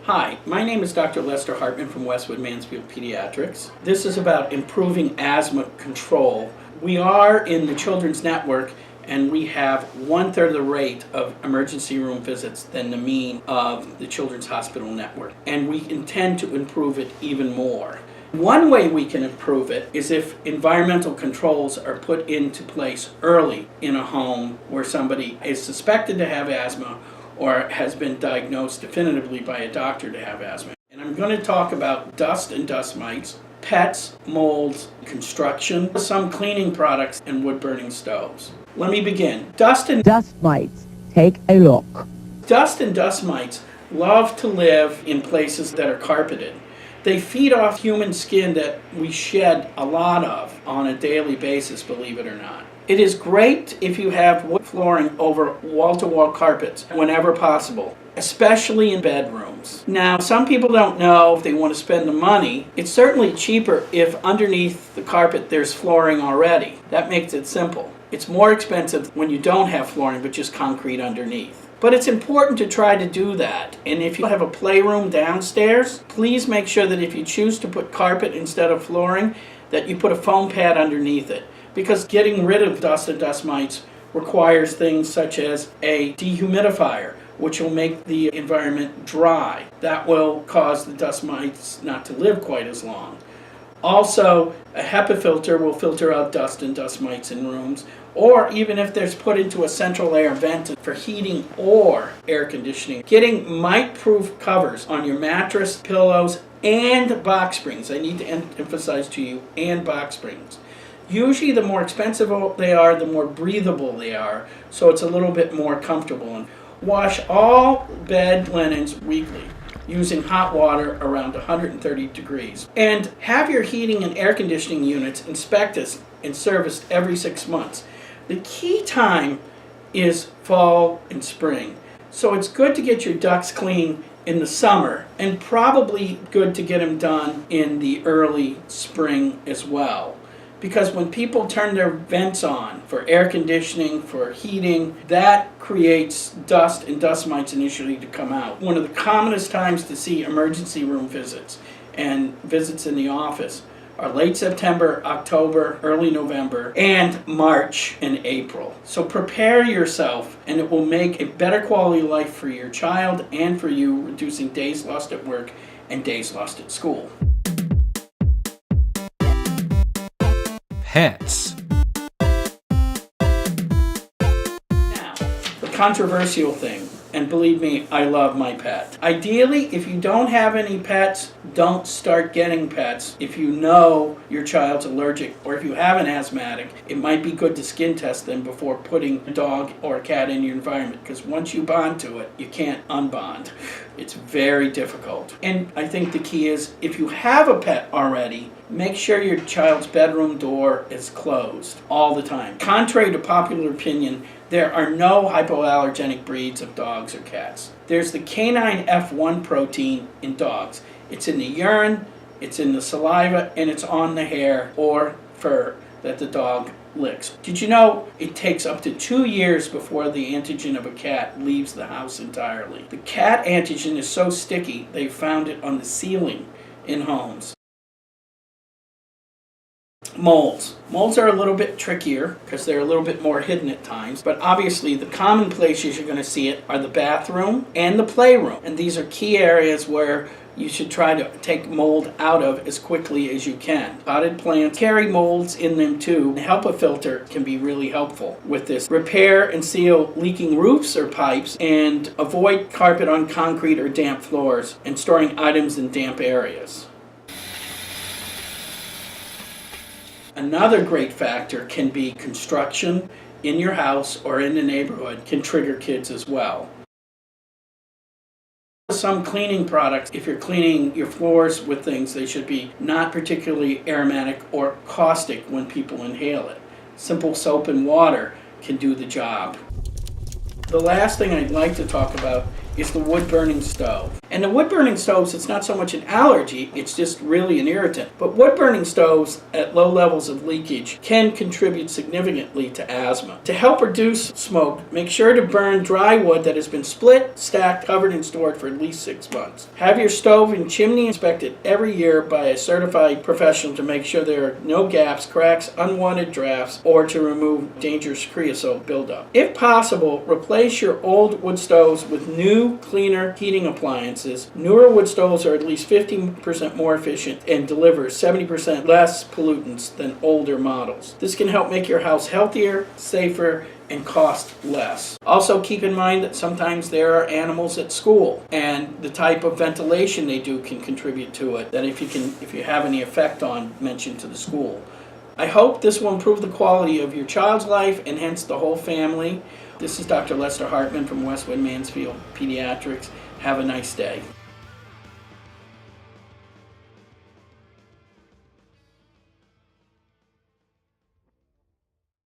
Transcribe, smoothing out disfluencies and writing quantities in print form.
Hi, my name is Dr. Lester Hartman from Westwood Mansfield Pediatrics. This is about improving asthma control. We are in the Children's Network and we have 1/3 of the rate of emergency room visits than the mean of the Children's Hospital Network. And we intend to improve it even more. One way we can improve it is if environmental controls are put into place early in a home where somebody is suspected to have asthma or has been diagnosed definitively by a doctor to have asthma. And I'm going to talk about dust and dust mites, pets, molds, construction, some cleaning products, and wood-burning stoves. Let me begin. Dust and Dust mites. Take a look. Dust and dust mites love to live in places that are carpeted. They feed off human skin that we shed a lot of on a daily basis, believe it or not. It is great if you have wood flooring over wall-to-wall carpets whenever possible, especially in bedrooms. Now, some people don't know if they want to spend the money. It's certainly cheaper if underneath the carpet there's flooring already. That makes it simple. It's more expensive when you don't have flooring but just concrete underneath. But it's important to try to do that. And if you have a playroom downstairs, please make sure that if you choose to put carpet instead of flooring, that you put a foam pad underneath it. Because getting rid of dust and dust mites requires things such as a dehumidifier, which will make the environment dry. That will cause the dust mites not to live quite as long. Also, a HEPA filter will filter out dust and dust mites in rooms, or even if there's put into a central air vent for heating or air conditioning. Getting mite-proof covers on your mattress, pillows, and box springs. I need to emphasize to you, and box springs. Usually the more expensive they are, the more breathable they are, so it's a little bit more comfortable. And wash all bed linens weekly using hot water around 130 degrees. And have your heating and air conditioning units inspected and serviced every 6 months. The key time is fall and spring. So it's good to get your ducts clean in the summer, and probably good to get them done in the early spring as well. Because when people turn their vents on for air conditioning, for heating, that creates dust and dust mites initially to come out. One of the commonest times to see emergency room visits and visits in the office are late September, October, early November, and March and April. So prepare yourself, and it will make a better quality of life for your child and for you, reducing days lost at work and days lost at school. Pets. Now, the controversial thing, and believe me, I love my pet. Ideally, if you don't have any pets, don't start getting pets. If you know your child's allergic, or if you have an asthmatic, it might be good to skin test them before putting a dog or a cat in your environment, because once you bond to it, you can't unbond. It's very difficult. And I think the key is, if you have a pet already, make sure your child's bedroom door is closed all the time. Contrary to popular opinion, there are no hypoallergenic breeds of dogs or cats. There's the canine F1 protein in dogs. It's in the urine, it's in the saliva, and it's on the hair or fur that the dog licks. Did you know it takes up to 2 years before the antigen of a cat leaves the house entirely? The cat antigen is so sticky, they found it on the ceiling in homes. Molds. Molds are a little bit trickier because they're a little bit more hidden at times, but obviously the common places you're going to see it are the bathroom and the playroom. And these are key areas where you should try to take mold out of as quickly as you can. Potted plants carry molds in them too. A HEPA filter can be really helpful with this. Repair and seal leaking roofs or pipes, and avoid carpet on concrete or damp floors, and storing items in damp areas. Another great factor can be construction in your house or in the neighborhood can trigger kids as well. Some cleaning products, if you're cleaning your floors with things, they should be not particularly aromatic or caustic when people inhale it. Simple soap and water can do the job. The last thing I'd like to talk about is the wood-burning stove. And the wood-burning stoves, it's not so much an allergy, it's just really an irritant. But wood-burning stoves at low levels of leakage can contribute significantly to asthma. To help reduce smoke, make sure to burn dry wood that has been split, stacked, covered, and stored for at least 6 months. Have your stove and chimney inspected every year by a certified professional to make sure there are no gaps, cracks, unwanted drafts, or to remove dangerous creosote buildup. If possible, replace your old wood stoves with new, cleaner heating appliances. Newer wood stoves are at least 15% more efficient and deliver 70% less pollutants than older models. This can help make your house healthier, safer, and cost less. Also keep in mind that sometimes there are animals at school, and the type of ventilation they do can contribute to it, that if you have any effect on, mention to the school. I hope this will improve the quality of your child's life and hence the whole family. This is Dr. Lester Hartman from Westwood Mansfield Pediatrics. Have a nice day.